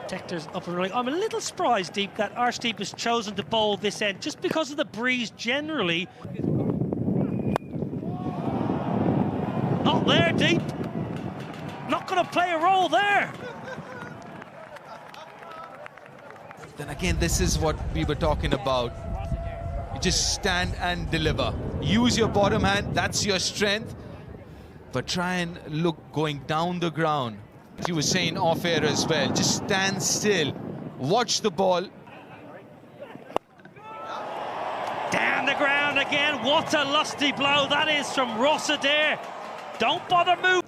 Tector's up and running. I'm a little surprised, Deep, that Arshdeep has chosen to bowl this end just because of the breeze generally. Not there, Deep. Not going to play a role there. Then again, this is what we were talking about. You just stand and deliver. Use your bottom hand, that's your strength. But try and look going down the ground. He was saying off air as well, just stand still, watch the ball. Down the ground again, what a lusty blow that is from Ross Adair. Don't bother moving.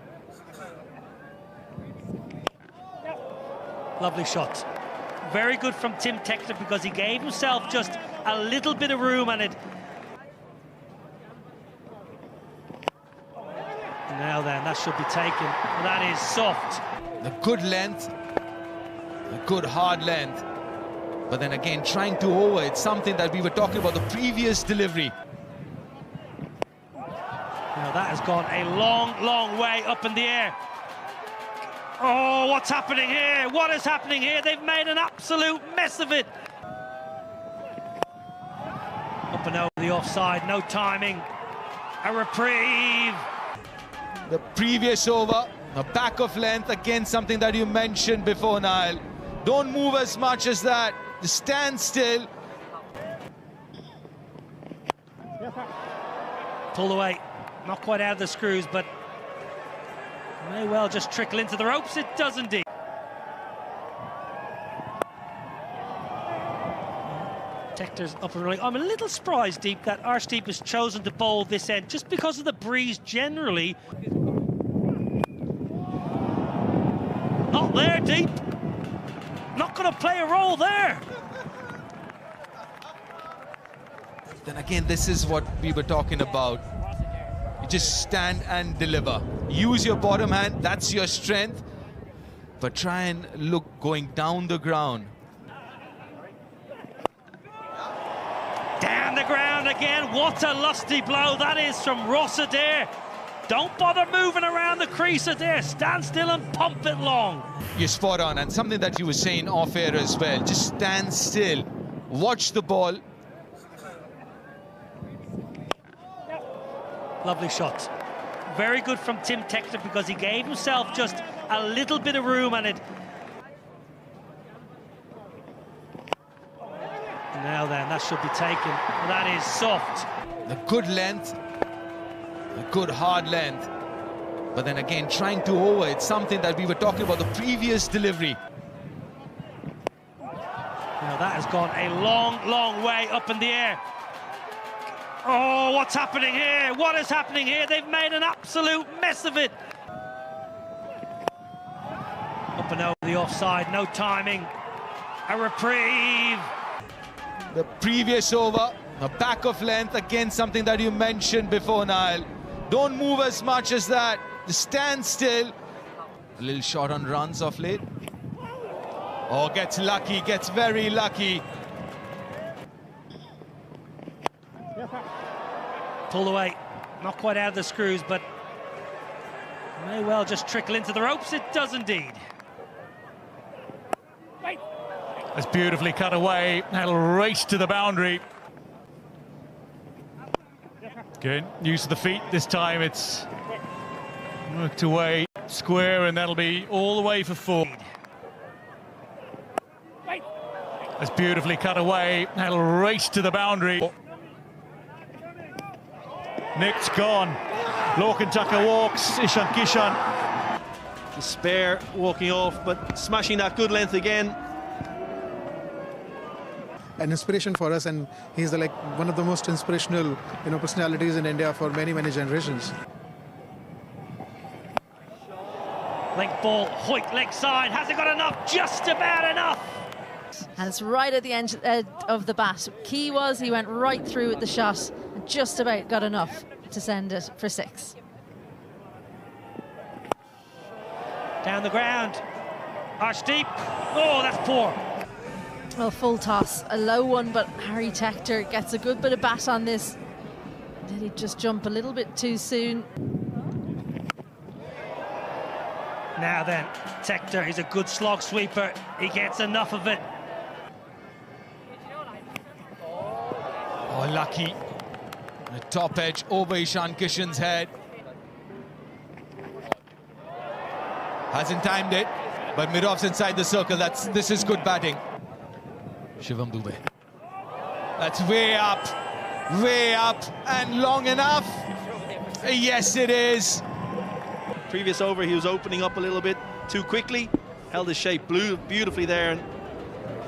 Lovely shot. Very good from Tim Tector because he gave himself just a little bit of room and it... Now then, that should be taken. That is soft. A good length, a good hard length. But then again, trying to over, it's something that we were talking about the previous delivery. Now that has gone a long, long way up in the air. Oh, what's happening here? What is happening here? They've made an absolute mess of it. Up and over the offside, no timing. A reprieve. The previous over, a back of length, again something that you mentioned before, Niall. Don't move as much as that, just stand still. Pulled away, not quite out of the screws, but may well just trickle into the ropes. It does indeed. Tector's up and running. I'm a little surprised, Deep, that Arshdeep has chosen to bowl this end just because of the breeze generally. Not there, Deep. Not going to play a role there. Then again, this is what we were talking about. You just stand and deliver. Use your bottom hand, that's your strength. But try and look going down the ground. Down the ground again, what a lusty blow that is from Ross Adair. Don't bother moving around the crease, Adair. Stand still and pump it long. You're spot on, and something that you were saying off air as well. Just stand still, watch the ball. Lovely shot. Very good from Tim Tector because he gave himself just a little bit of room and it... Now then, that should be taken. That is soft. A good length, a good hard length. But then again, trying to over, it's something that we were talking about the previous delivery. Now that has gone a long, long way up in the air. Oh, what's happening here? What is happening here? They've made an absolute mess of it. Up and over the offside, no timing. A reprieve. The previous over, a back of length, again something that you mentioned before, Niall. Don't move as much as that, just stand still. A little short on runs off late. Oh, gets lucky, gets very lucky. Pulled away, not quite out of the screws, but may well just trickle into the ropes. It does indeed. That's beautifully cut away. That'll race to the boundary. Good use of the feet. This time it's worked away square, and that'll be all the way for 4. That's beautifully cut away. That'll race to the boundary. Nick's gone. Lorcan Tucker walks. Ishan Kishan. Despair walking off, but smashing that good length again. An inspiration for us, and he's like one of the most inspirational, personalities in India for many generations. Length ball, Hoyt leg side, has it got enough? Just about enough. And it's right at the end of the bat. Key was he went right through with the shot and just about got enough to send it for 6. Down the ground, Arshdeep. Oh, that's poor. Well, full toss, a low one, but Harry Tector gets a good bit of bat on this. Did he just jump a little bit too soon? Now then, Tector, he's a good slog sweeper. He gets enough of it. Oh, lucky. The top edge over Ishan Kishan's head. Hasn't timed it, but Mirov's inside the circle. This is good batting. Shivam Dubey. That's way up, and long enough. Yes, it is. Previous over, he was opening up a little bit too quickly, held his shape beautifully there, and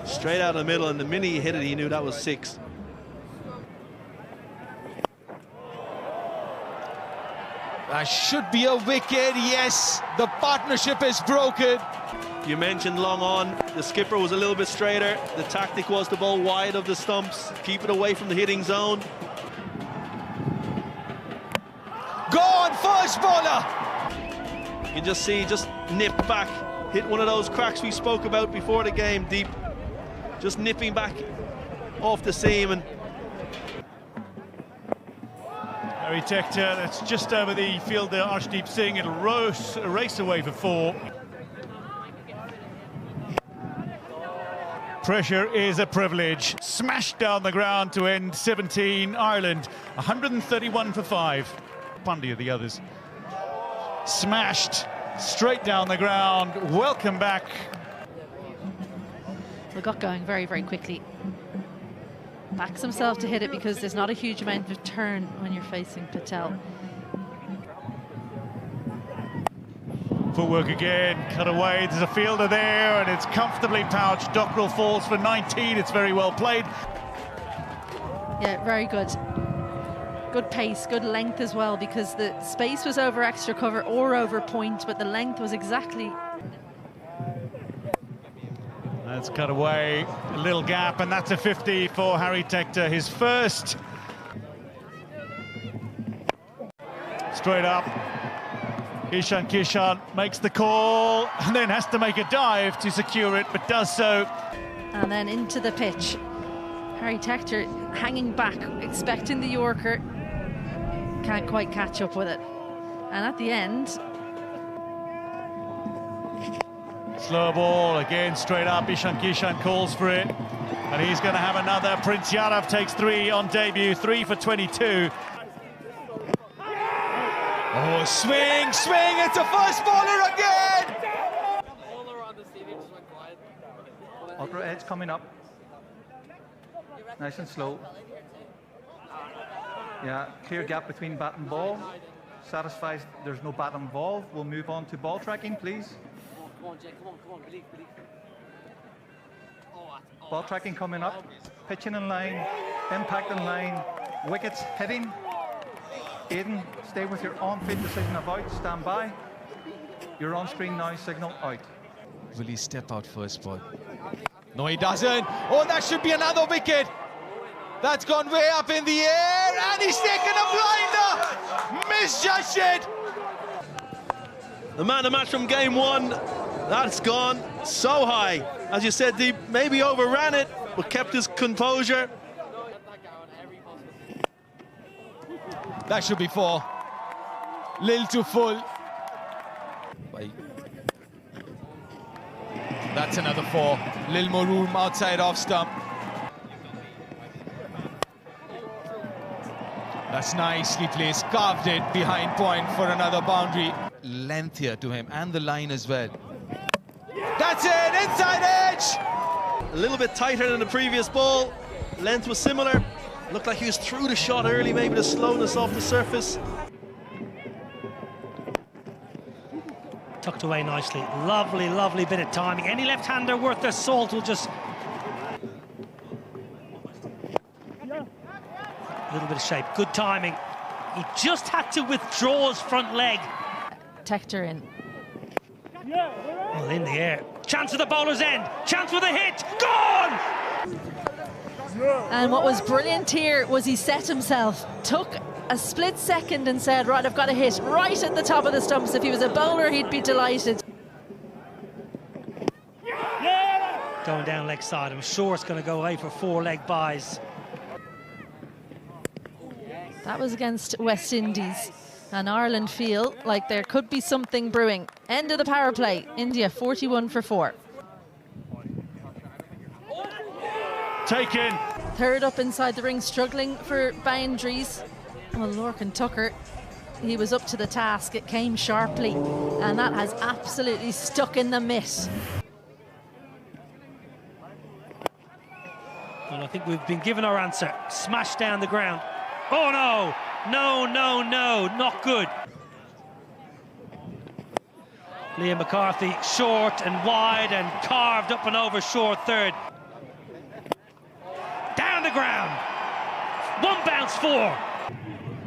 straight out of the middle, and the minute he hit it, he knew that was 6. That should be a wicket, yes. The partnership is broken. You mentioned long on, the skipper was a little bit straighter. The tactic was to bowl wide of the stumps, keep it away from the hitting zone. Go on, first bowler. You can just see, just nip back, hit one of those cracks we spoke about before the game, deep. Just nipping back off the seam. And Harry Tector, that's just over the fielder Arshdeep Singh. It'll race away for 4. Pressure is a privilege. Smashed down the ground to end 17. Ireland 131 for 5. Pundy of the others. Smashed straight down the ground. Welcome back. We got going very, very quickly. Backs himself to hit it because there's not a huge amount of turn when you're facing Patel. Footwork again, cut away. There's a fielder there, and it's comfortably pouched. Dockrell falls for 19. It's very well played. Yeah, very good. Good pace, good length as well, because the space was over extra cover or over point, but the length was exactly. That's cut away, a little gap, and that's a 50 for Harry Tector, his first. Straight up, Ishan Kishan makes the call and then has to make a dive to secure it, but does so. And then into the pitch. Harry Tector hanging back, expecting the Yorker. Can't quite catch up with it. And at the end, slow ball again, straight up. Ishan Kishan calls for it, and he's going to have another. Prince Yadav takes 3 on debut, 3 for 22. Oh, swing! It's a first bowler again! Upper edge coming up. Nice and slow. Yeah, clear gap between bat and ball. Satisfies there's no bat involved. We'll move on to ball tracking, please. Come on, Jay, come on, believe. Ball tracking coming up. Pitching in line, impact in line, wickets hitting. Aidan, stay with your on-field decision of out, stand by. Your on-screen now signal out. Will he step out first ball? No, he doesn't. Oh, that should be another wicket. That's gone way up in the air, and he's taken a blinder. Misjudged it. the man of the match from game 1, that's gone so high. As you said, Deep maybe overran it, but kept his composure. That should be 4. Lil too full. That's another 4. Lil more room outside off stump. That's nicely placed. Carved it behind point for another boundary. Length here to him and the line as well. That's it, inside edge! A little bit tighter than the previous ball. Length was similar. Looked like he was through the shot early, maybe the slowness off the surface. Tucked away nicely. Lovely, lovely bit of timing. Any left-hander worth their salt will just... A little bit of shape. Good timing. He just had to withdraw his front leg. Tector in. Well, in the air. Chance at the bowler's end. Chance with a hit. Gone! And what was brilliant here was he set himself, took a split second and said, right, I've got a hit right at the top of the stumps. If he was a bowler, he'd be delighted. Going down leg side. I'm sure it's going to go away for 4 leg byes. That was against West Indies. And Ireland feel like there could be something brewing. End of the power play. India 41 for 4. Taken. Third up inside the ring, struggling for boundaries. Well, Lorcan Tucker, he was up to the task. It came sharply, and that has absolutely stuck in the mitt. Well, I think we've been given our answer. Smash down the ground. Oh no! No, no, no, not good. Liam McCarthy short and wide and carved up and over short third. Down the ground. One bounce 4.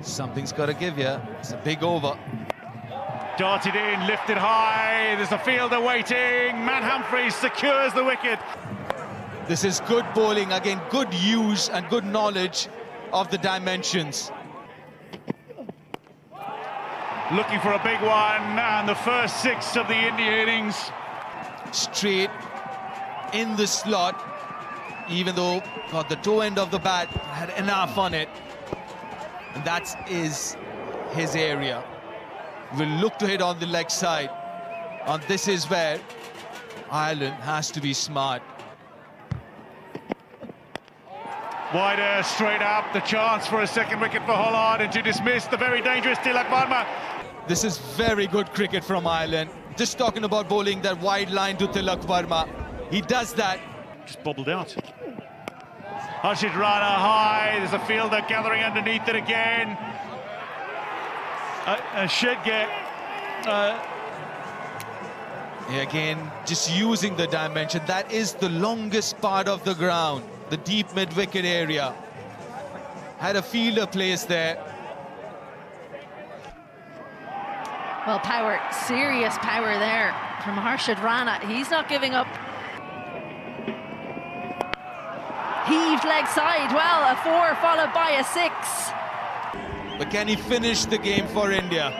Something's got to give you. It's a big over. Darted in, lifted high. There's a fielder waiting. Matt Humphreys secures the wicket. This is good bowling. Again, good use and good knowledge of the dimensions. Looking for a big one, and the first 6 of the India innings. Straight in the slot, even though got the toe end of the bat, had enough on it. And that is his area. Will look to hit on the leg side. And this is where Ireland has to be smart. Wider, straight up, the chance for a second wicket for Holland, and to dismiss the very dangerous Tilak Verma. This is very good cricket from Ireland. Just talking about bowling that wide line to Tilak Verma. He does that. Just bobbled out. Harshit Rana high, there's a fielder gathering underneath it again. Shedge. Again, just using the dimension. That is the longest part of the ground, the deep mid-wicket area. Had a fielder placed there. Well, power, serious power there from Harshit Rana. He's not giving up. Heaved leg side, well, a 4 followed by a 6. But can he finish the game for India?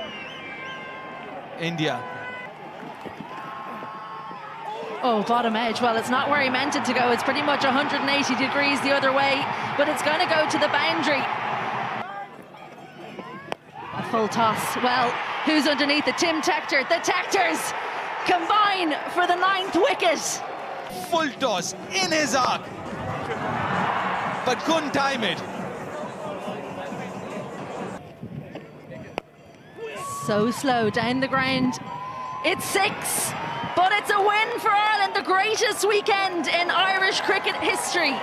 India. Oh, bottom edge. Well, it's not where he meant it to go. It's pretty much 180 degrees the other way, but it's going to go to the boundary. A full toss. Well, who's underneath it? Tim Tector. The Tectors combine for the 9th wicket. Full toss in his arc, but couldn't time it. So slow down the ground. It's 6, but it's a win for Ireland, the greatest weekend in Irish cricket history.